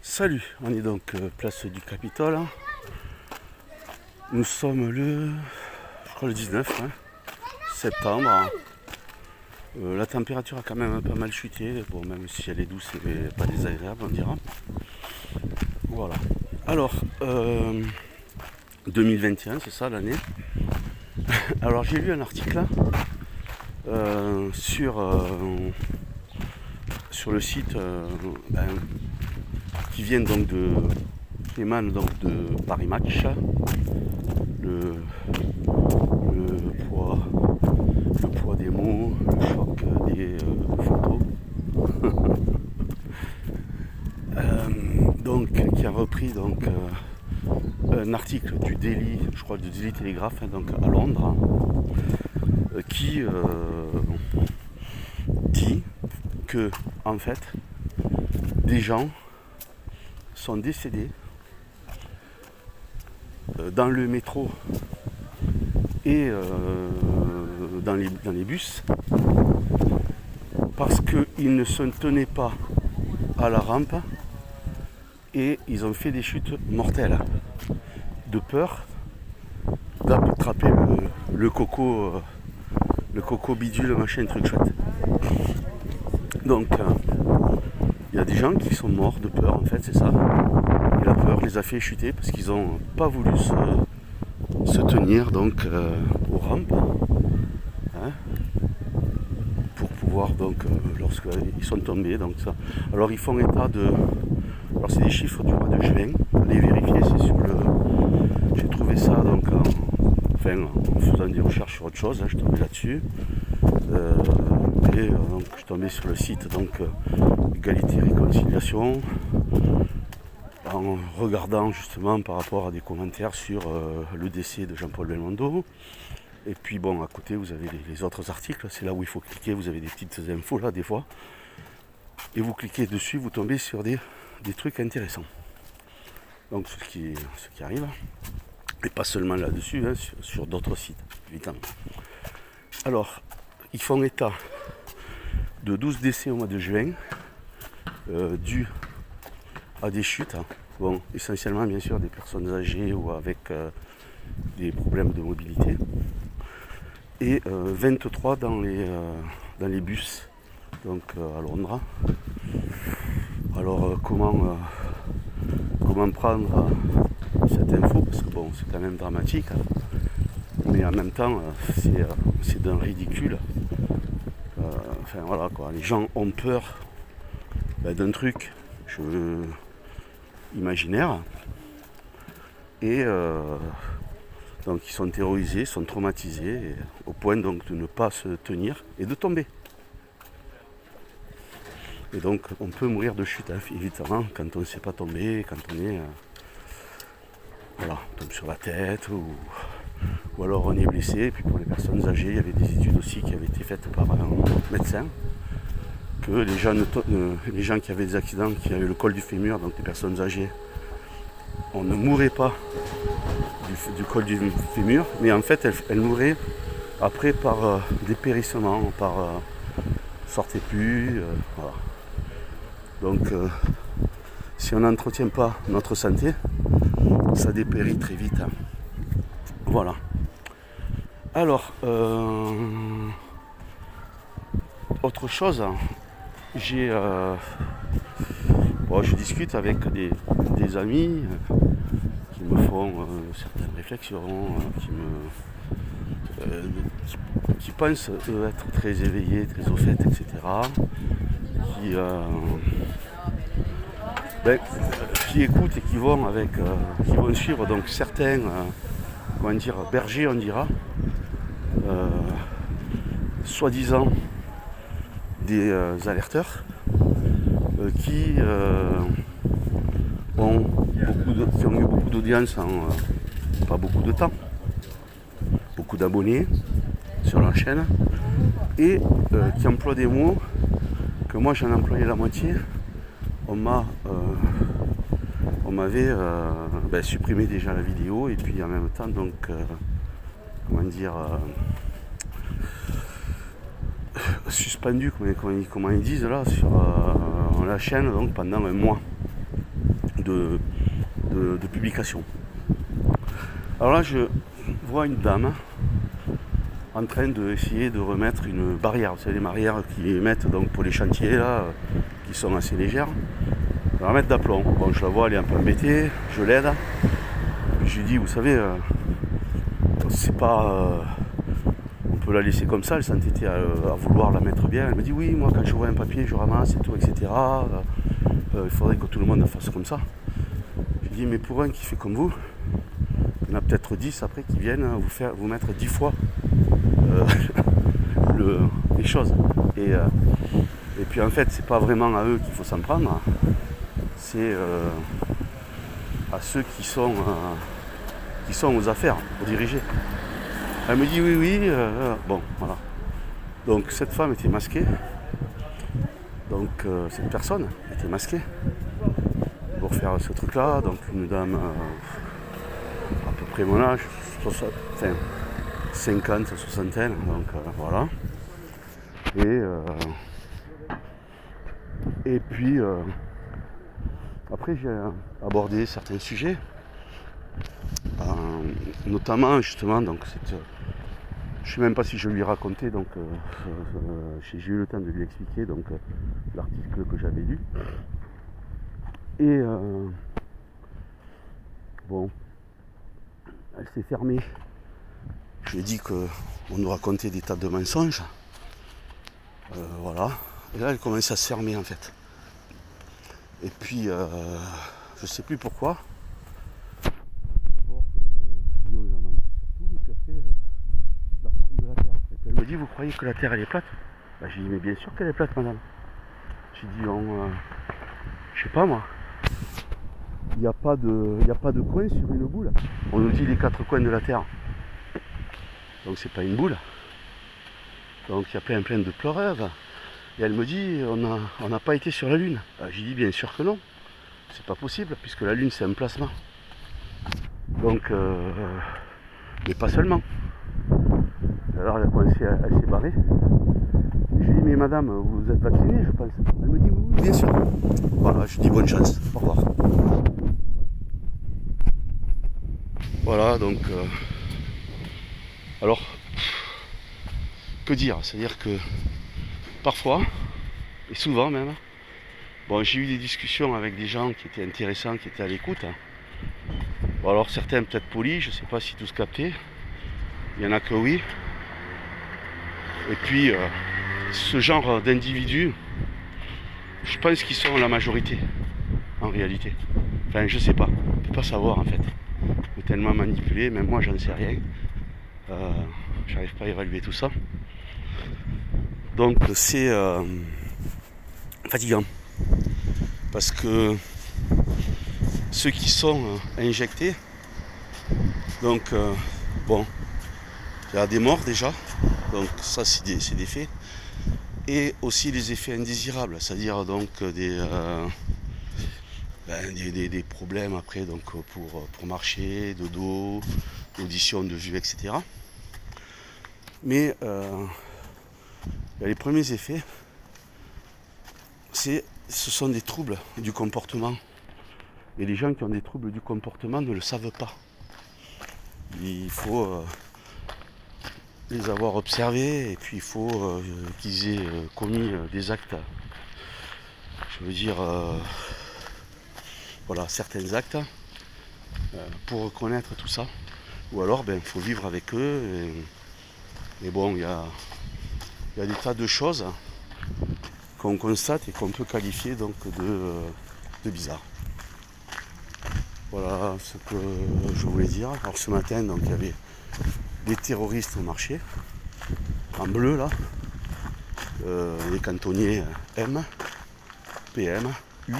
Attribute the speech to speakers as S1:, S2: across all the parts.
S1: Salut, on est donc place du Capitole. Nous sommes le 19 septembre. La température a quand même pas mal chuté. Bon, même si elle est douce et pas désagréable, on dira. Voilà. Alors, 2021, c'est ça l'année. Alors, j'ai lu un article sur le site qui viennent donc qui émanent donc de Paris Match, le poids des mots, le choc des photos. Donc qui a repris donc un article du Daily, je crois du Daily Telegraph, donc à Londres, qui dit que en fait des gens sont décédés dans le métro et dans les bus parce qu'ils ne se tenaient pas à la rampe et ils ont fait des chutes mortelles de peur d'attraper le coco bidule machin truc chouette. Donc il y a des gens qui sont morts de peur, en fait, c'est ça. Et la peur les a fait chuter parce qu'ils n'ont pas voulu se tenir donc aux rampes pour pouvoir donc lorsqu'ils sont tombés donc ça. Alors ils font état de. Alors c'est des chiffres du mois de juin. Allez vérifier, c'est sur le. J'ai trouvé ça donc en faisant des recherches sur autre chose, je tombais là-dessus. Donc je suis tombé sur le site donc Égalité et Réconciliation en regardant justement par rapport à des commentaires sur le décès de Jean-Paul Belmondo. Et puis bon, à côté vous avez les autres articles, c'est là où il faut cliquer, vous avez des petites infos là des fois. Et vous cliquez dessus, vous tombez sur des trucs intéressants. Donc ce qui arrive. Et pas seulement là-dessus, sur d'autres sites, évidemment. Alors, ils font état de 12 décès au mois de juin, dus à des chutes. Bon, essentiellement, bien sûr, des personnes âgées ou avec des problèmes de mobilité. Et 23 dans les bus, donc à Londres. Alors, comment prendre cette info, parce que bon, c'est quand même dramatique, mais en même temps, c'est d'un ridicule. Enfin voilà quoi, les gens ont peur d'un truc imaginaire, et donc ils sont terrorisés, sont traumatisés, au point donc de ne pas se tenir et de tomber. Et donc on peut mourir de chute, évidemment, quand on ne sait pas tomber, quand on est on tombe sur la tête ou alors on est blessé. Et puis pour les personnes âgées, il y avait des études aussi qui avaient été faites par un médecin, que les gens qui avaient des accidents, qui avaient le col du fémur, donc les personnes âgées, on ne mourait pas du col du fémur, mais en fait elles mouraient après par dépérissement, par sortait plus, voilà. Donc si on n'entretient pas notre santé, ça dépérit très vite. Voilà. Alors, autre chose, je discute avec des amis qui me font certaines réflexions, qui pensent être très éveillés, très au fait, etc. Qui écoutent et qui vont suivre donc certains bergers, on dira, soi-disant des alerteurs qui ont eu beaucoup d'audience en pas beaucoup de temps, beaucoup d'abonnés sur leur chaîne, et qui emploient des mots que moi j'en employais la moitié. On m'avait supprimé déjà la vidéo, et puis en même temps donc suspendu, comment ils disent là, sur la chaîne donc pendant un mois. de publication. Alors là, je vois une dame en train d'essayer de remettre une barrière. C'est les barrières qu'ils mettent donc pour les chantiers là, qui sont assez légères. On va mettre d'aplomb. Bon, je la vois, elle est un peu embêtée, je l'aide. Je lui dis, vous savez, c'est pas... on peut la laisser comme ça, elle s'entêtait à vouloir la mettre bien. Elle me dit, oui, moi quand je vois un papier, je ramasse et tout, etc. Il faudrait que tout le monde fasse comme ça. Je lui dis, mais pour un qui fait comme vous, il y en a peut-être 10 après qui viennent vous mettre 10 fois les choses. Et puis en fait, c'est pas vraiment à eux qu'il faut s'en prendre, c'est à ceux qui sont aux affaires, aux dirigés. Elle me dit oui, bon, voilà. Donc cette femme était masquée, donc cette personne était masquée pour faire ce truc-là, donc une dame à peu près mon âge, 50, soixantaine, donc voilà. Et puis après j'ai abordé certains sujets, notamment justement donc je ne sais même pas si je lui ai raconté, donc j'ai eu le temps de lui expliquer donc l'article que j'avais lu. Et bon, elle s'est fermée. Je lui ai dit qu'on nous racontait des tas de mensonges. Voilà. Et là, elle commence à se fermer en fait. Et puis, je sais plus pourquoi. D'abord, violemment surtout, et puis après, la forme de la Terre. Et puis elle me dit, vous croyez que la Terre elle est plate? J'ai dit, mais bien sûr qu'elle est plate, madame. J'ai dit, je sais pas moi. Il n'y a pas de coin sur une boule. On nous dit les 4 coins de la Terre. Donc c'est pas une boule. Donc il y a plein de pleureuves. Et elle me dit, on n'a pas été sur la Lune. J'ai dit, bien sûr que non. C'est pas possible, puisque la Lune c'est un plasma. Donc, mais pas seulement. Alors elle s'est barrée. Je lui dis, mais madame, vous êtes vaccinée, je pense. Elle me dit, oui, bien sûr. Voilà, je dis bonne chance. Au revoir. Voilà, donc... alors, que dire? C'est-à-dire que parfois, et souvent même, bon, j'ai eu des discussions avec des gens qui étaient intéressants, qui étaient à l'écoute. Bon, alors certains peut-être polis, je ne sais pas si tous captés. Il y en a que oui. Et puis, ce genre d'individus, je pense qu'ils sont la majorité, en réalité. Enfin, je sais pas. On ne peut pas savoir, en fait. On est tellement manipulé, même moi, j'en sais rien. J'arrive pas à évaluer tout ça. Donc, c'est fatigant. Parce que ceux qui sont injectés, donc, bon, il y a des morts déjà. Donc, ça, c'est des faits. Et aussi les effets indésirables, c'est-à-dire donc des problèmes après donc pour marcher, de dos, d'audition, de vue, etc. Mais les premiers effets, ce sont des troubles du comportement. Et les gens qui ont des troubles du comportement ne le savent pas. Il faut les avoir observés et puis il faut qu'ils aient commis des actes, je veux dire, voilà, certains actes pour reconnaître tout ça. Ou alors, il faut vivre avec eux. Et bon, il y a des tas de choses qu'on constate et qu'on peut qualifier donc de bizarres. Voilà ce que je voulais dire. Alors ce matin, donc il y avait des terroristes au marché, en bleu là, les cantonniers M, PM, U,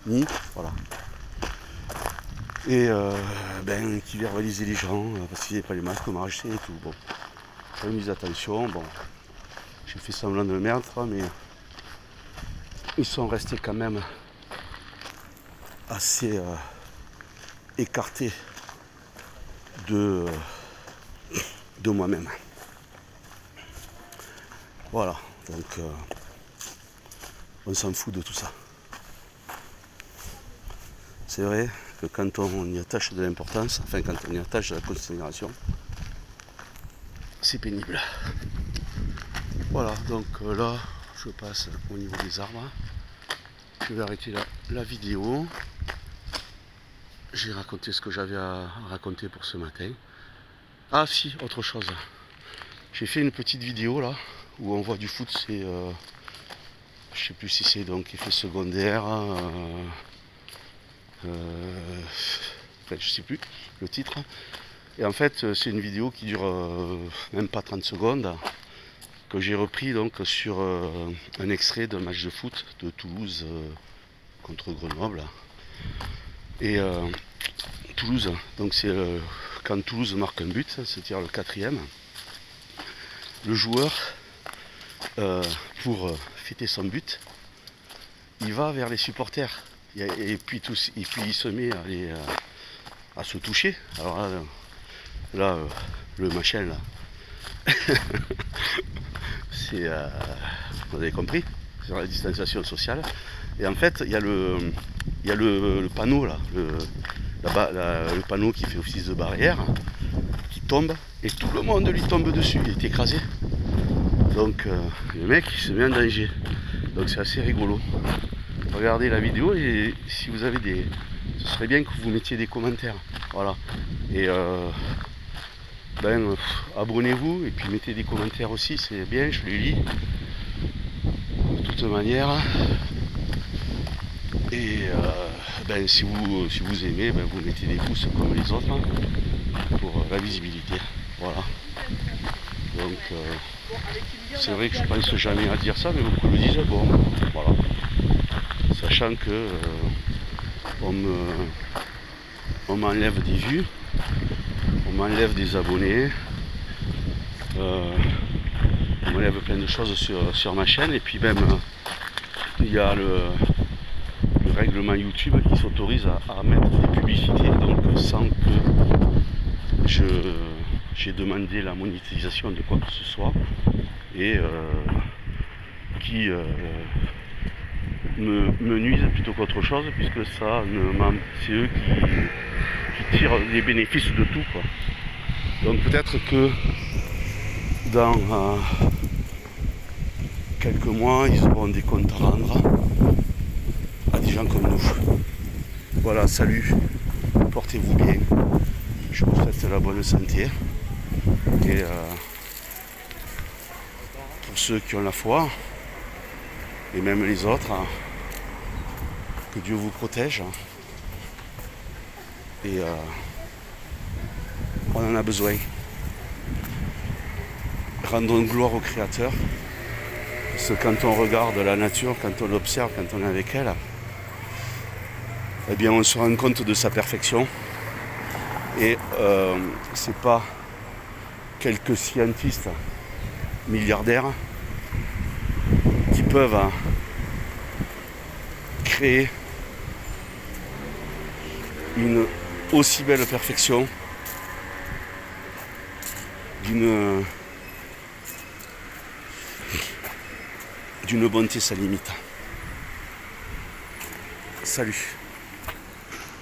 S1: NI, voilà. Et qui verbalisaient les gens parce qu'ils n'avaient pas les masques au marché et tout. Bon, j'ai mis attention, bon, j'ai fait semblant de le mettre, mais ils sont restés quand même assez écartés de moi-même. Voilà, donc on s'en fout de tout ça. c'est vrai que quand on y attache de l'importance, enfin quand on y attache de la considération, c'est pénible. Voilà, donc là, je passe au niveau des arbres. Je vais arrêter la vidéo. J'ai raconté ce que j'avais à raconter pour ce matin. Ah si, autre chose. J'ai fait une petite vidéo là, où on voit du foot, c'est... je sais plus si c'est donc effet secondaire... enfin, je sais plus le titre. Et en fait, c'est une vidéo qui dure même pas 30 secondes, que j'ai repris donc sur un extrait d'un match de foot de Toulouse contre Grenoble. Et Toulouse, donc c'est quand Toulouse marque un but, c'est-à-dire le 4e, le joueur, pour fêter son but, il va vers les supporters. Et puis il se met à se toucher. Alors là, le machin là, c'est, vous avez compris, sur la distanciation sociale. Et en fait, il y a le panneau là, le panneau qui fait office de barrière, qui tombe, et tout le monde lui tombe dessus, il est écrasé. Donc le mec il se met en danger. Donc c'est assez rigolo. Regardez la vidéo et si vous avez ce serait bien que vous mettiez des commentaires. Voilà. Et abonnez-vous et puis mettez des commentaires aussi, c'est bien, je les lis. De toute manière. Et si vous aimez, vous mettez des pouces comme les autres pour la visibilité. Voilà. Donc c'est vrai que je pense jamais à dire ça, mais beaucoup le disent. Bon, voilà. Sachant que on m'enlève des vues, on m'enlève des abonnés, on m'enlève plein de choses sur ma chaîne, et puis même il y a le règlement YouTube qui s'autorise à mettre des publicités, donc sans que j'ai demandé la monétisation de quoi que ce soit, et qui me nuisent plutôt qu'autre chose, puisque ça c'est eux qui tirent les bénéfices de tout, quoi. Donc peut-être que dans quelques mois ils auront des comptes à rendre à des gens comme nous. Voilà, salut, portez-vous bien, je vous souhaite la bonne santé, et pour ceux qui ont la foi, et même les autres, que Dieu vous protège. Et on en a besoin. Rendons gloire au Créateur. Parce que quand on regarde la nature, quand on l'observe, quand on est avec elle, eh bien on se rend compte de sa perfection. Et c'est pas quelques scientistes milliardaires qui peuvent créer une aussi belle perfection d'une bonté sans limite. Salut.